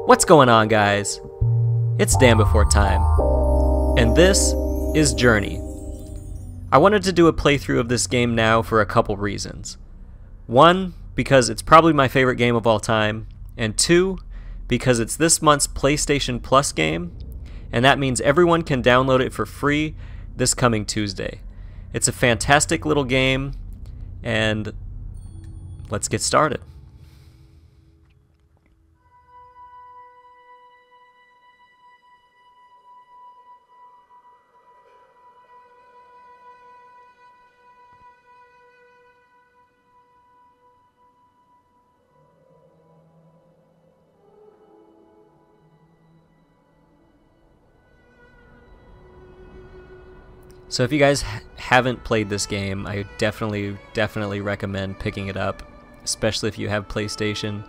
What's going on, guys? It's DanBeforeTime, and this is Journey. I wanted to do a playthrough of this game now for a couple reasons. One, because it's probably my favorite game of all time, and two, because it's this month's PlayStation Plus game, and that means everyone can download it for free this coming Tuesday. It's a fantastic little game, and let's get started. So if you guys haven't played this game, I definitely recommend picking it up, especially if you have PlayStation.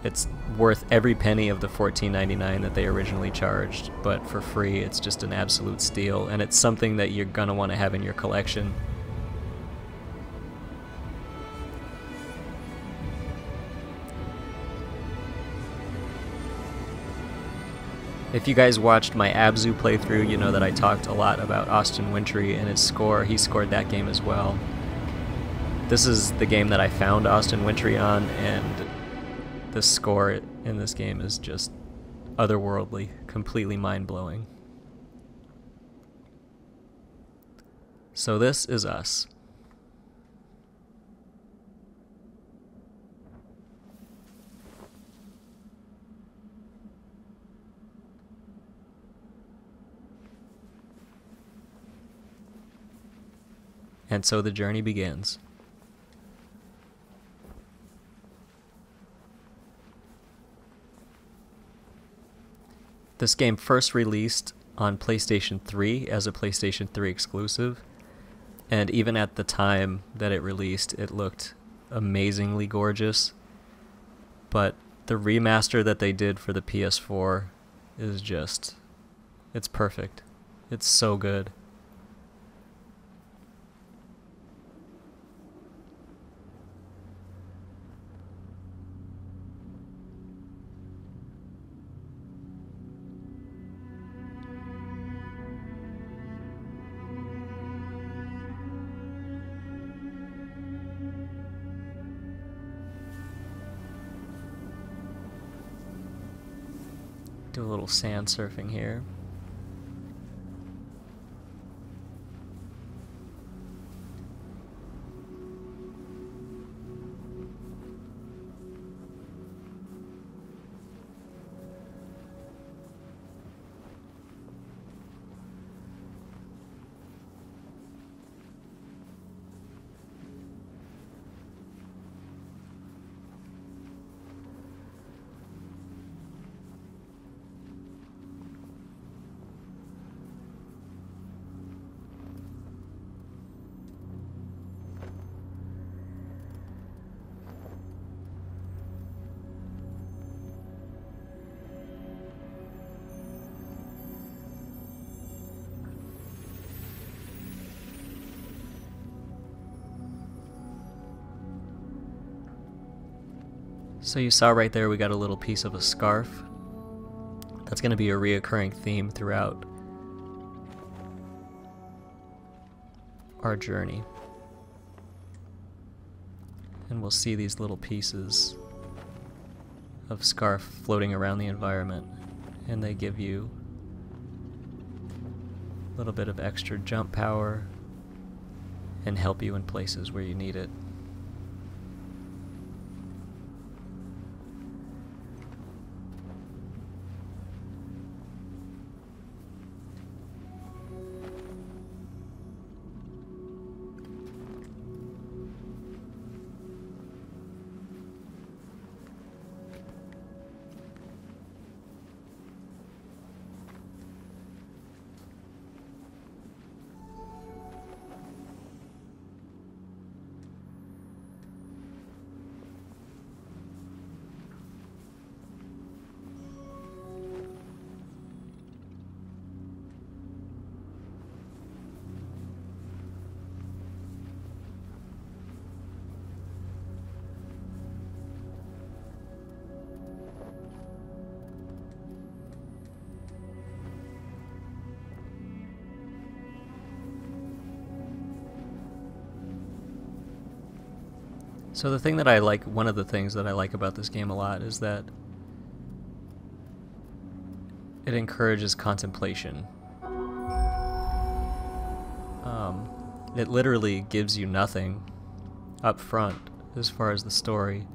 It's worth every penny of the $14.99 that they originally charged, but for free it's just an absolute steal, and it's something that you're gonna want to have in your collection. If you guys watched my Abzu playthrough, you know that I talked a lot about Austin Wintry and his score. He scored that game as well. This is the game that I found Austin Wintry on, and the score in this game is just otherworldly, completely mind-blowing. So this is us. And so the journey begins. This game first released on PlayStation 3 as a PlayStation 3 exclusive, and even at the time that it released, it looked amazingly gorgeous. But the remaster that they did for the PS4 is just, it's perfect. It's so good. Do a little sand surfing here. So you saw right there we got a little piece of a scarf. That's going to be a reoccurring theme throughout our journey. And we'll see these little pieces of scarf floating around the environment, and they give you a little bit of extra jump power and help you in places where you need it. So the thing that I like, one of the things that I like about this game a lot is that it encourages contemplation. It literally gives you nothing up front as far as the story.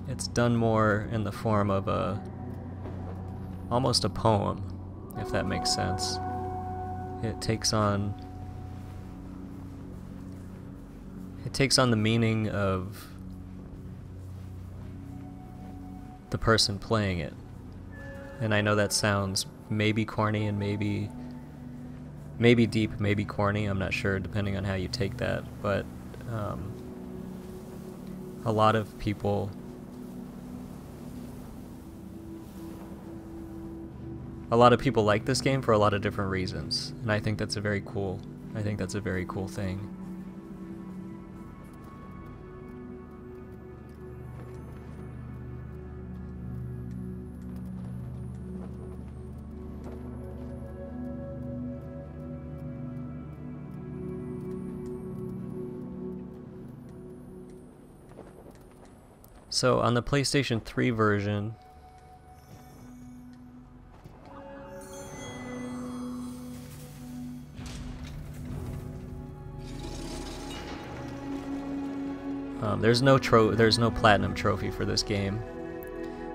It's done more in the form of almost a poem, if that makes sense. It takes on the meaning of the person playing it. And I know that sounds maybe corny and maybe deep, maybe corny, I'm not sure, depending on how you take that, but a lot of people like this game for a lot of different reasons, and I think that's a very cool thing. So on the PlayStation 3 version, there's no platinum trophy for this game,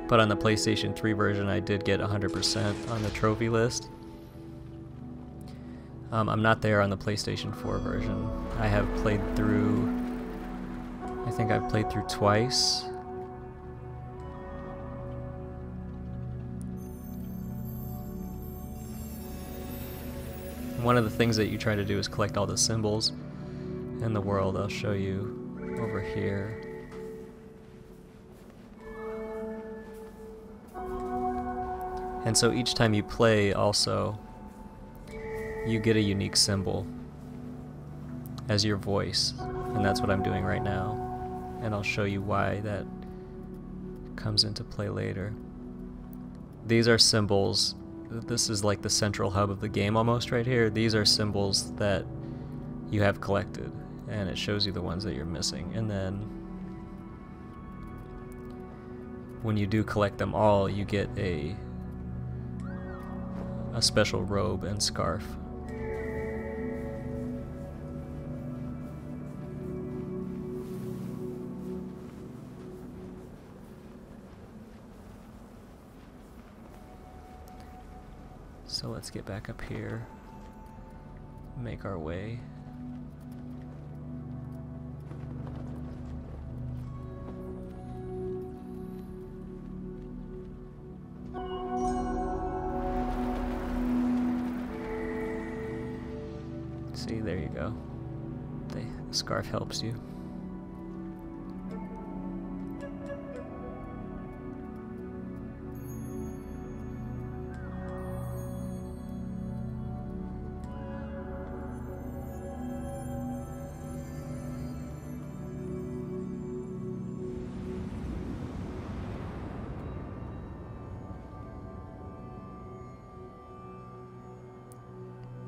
but on the PlayStation 3 version I did get 100% on the trophy list. I'm not there on the PlayStation 4 version. I think I've played through twice. One of the things that you try to do is collect all the symbols in the world. I'll show you over here. And so each time you play also, you get a unique symbol as your voice, and that's what I'm doing right now, and I'll show you why that comes into play later. These are symbols. This is like the central hub of the game almost right here. These are symbols that you have collected, and it shows you the ones that you're missing. And then when you do collect them all, you get a special robe and scarf. So let's get back up here, make our way. See, there you go. The scarf helps you.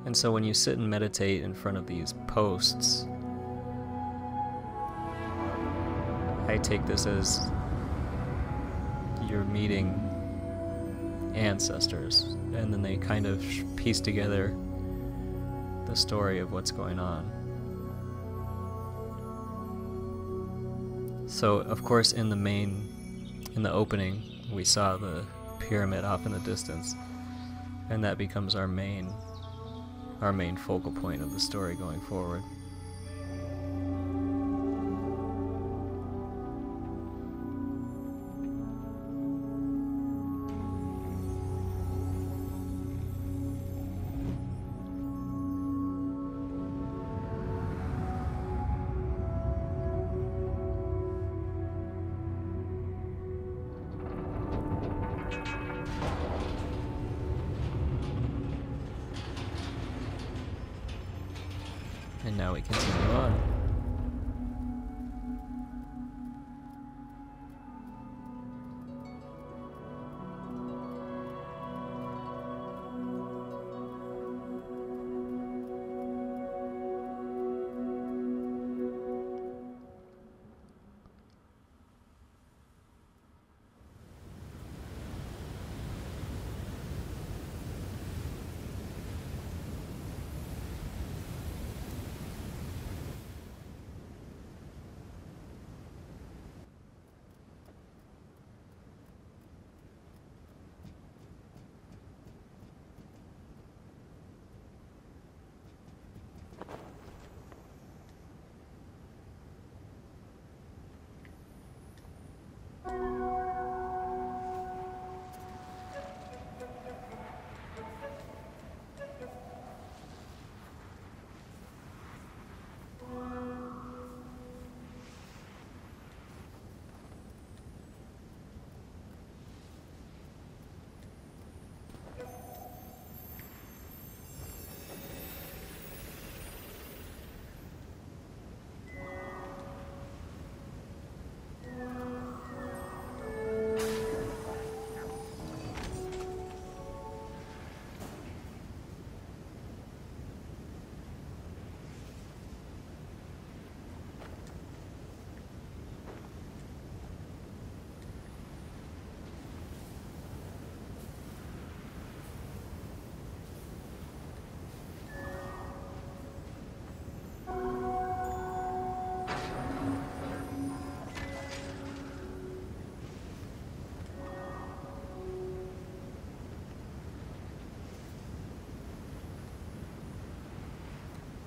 And so when you sit and meditate in front of these posts, I take this as you're meeting ancestors, and then they kind of piece together the story of what's going on. So of course in the opening we saw the pyramid off in the distance, and that becomes our main focal point of the story going forward. And now we continue on.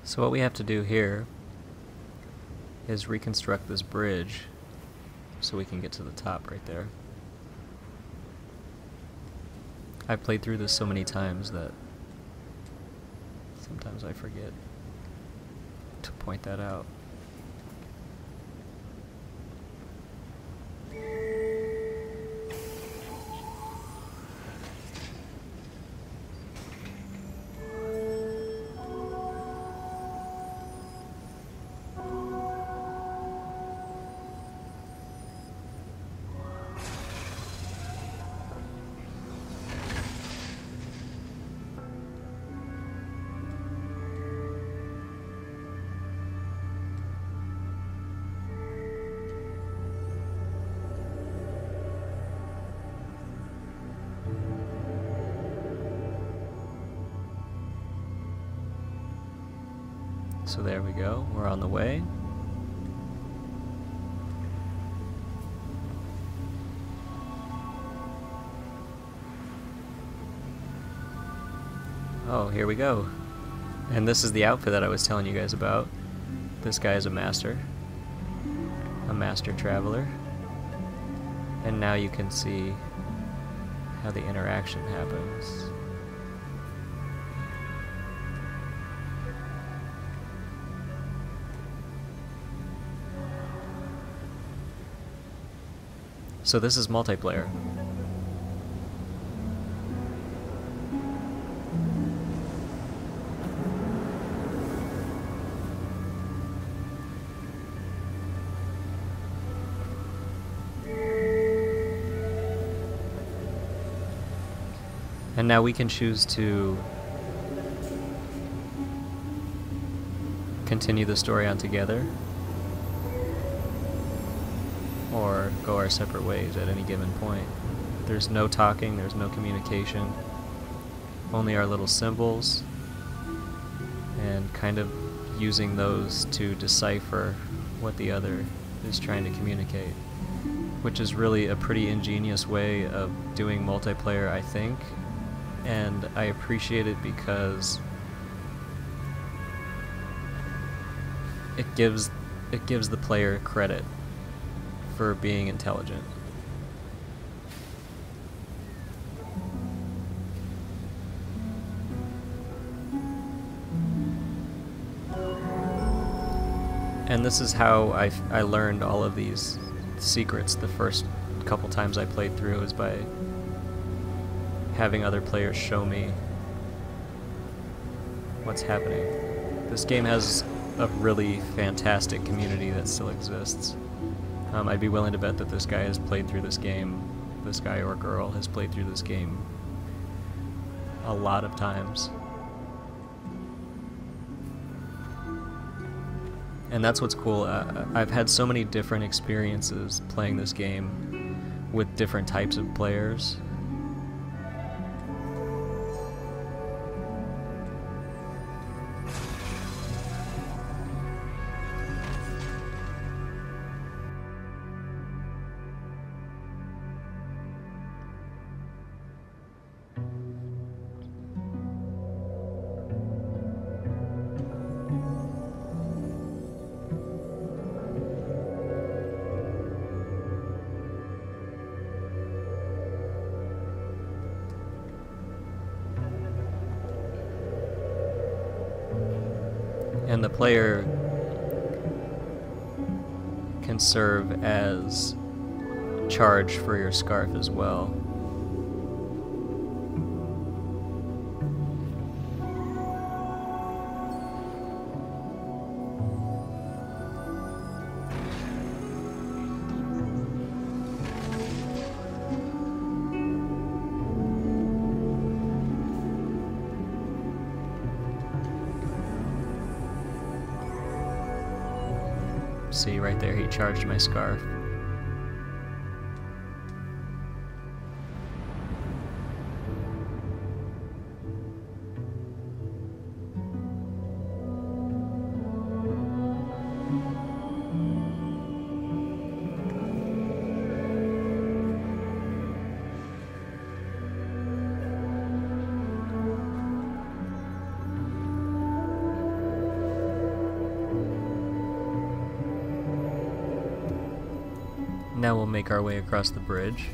So what we have to do here is reconstruct this bridge so we can get to the top right there. I've played through this so many times that sometimes I forget to point that out. So there we go, we're on the way. Oh, here we go. And this is the outfit that I was telling you guys about. This guy is a master traveler. And now you can see how the interaction happens. So this is multiplayer. And now we can choose to continue the story on together, or go our separate ways at any given point. There's no talking, there's no communication, only our little symbols, and kind of using those to decipher what the other is trying to communicate, which is really a pretty ingenious way of doing multiplayer, I think, and I appreciate it because it gives the player credit for being intelligent. And this is how I learned all of these secrets the first couple times I played through, is by having other players show me what's happening. This game has a really fantastic community that still exists. I'd be willing to bet that this guy has played through this game, this guy or girl has played through this game a lot of times. And that's what's cool. I've had so many different experiences playing this game with different types of players. And the player can serve as charge for your scarf as well. See, right there, he charged my scarf. Now we'll make our way across the bridge.